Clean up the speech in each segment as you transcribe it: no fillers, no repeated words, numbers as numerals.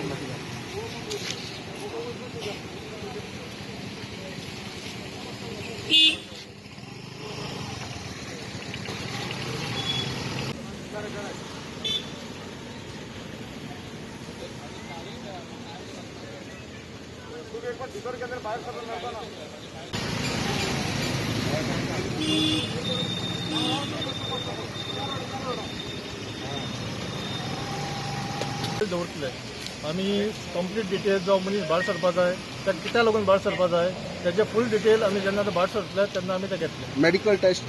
एक बार दीवार के अंदर बाहर खत्म करता ना दवरतले आमी कंप्लीट डिटेल्स जो मनीस भायर सरपा जाय कित्याक लागून भायर सरपा जाय त्याचे फूल डिटेल आमी जेन्ना भायर सरतले तेन्ना आमी ते घेतले. मेडिकल टेस्ट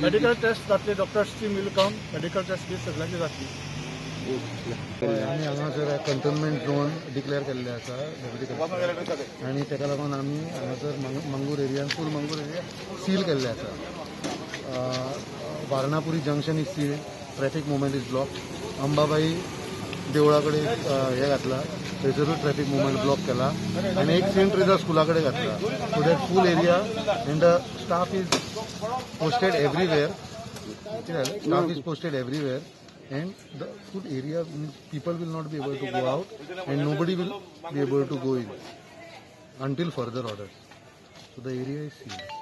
मेडिकल टेस्ट जातले, doctors team will come, medical test बी सगळ्यांची जातली. आमी हांगासर कंटेनमेंट झोन डिक्लेअर केल्ले आसा आनी ताका लागून आमी हांगासर मंगूर एरियान फूल मंगूर एरिया सील केल्ले आसा. Varanapuri junction is seal, traffic movement is block. Ambabai देवळा कडेन हे घातला, थंयसरूच ट्रॅफिक मुवमेंट ब्लॉक केला आनी एक सेंट ट्रेझर स्कुला कडेन घातला. So that full area and the staff is posted everywhere. Staff is posted everywhere and the full area, people will not be able to go out and nobody will be able to go in until further orders. So the area is sealed.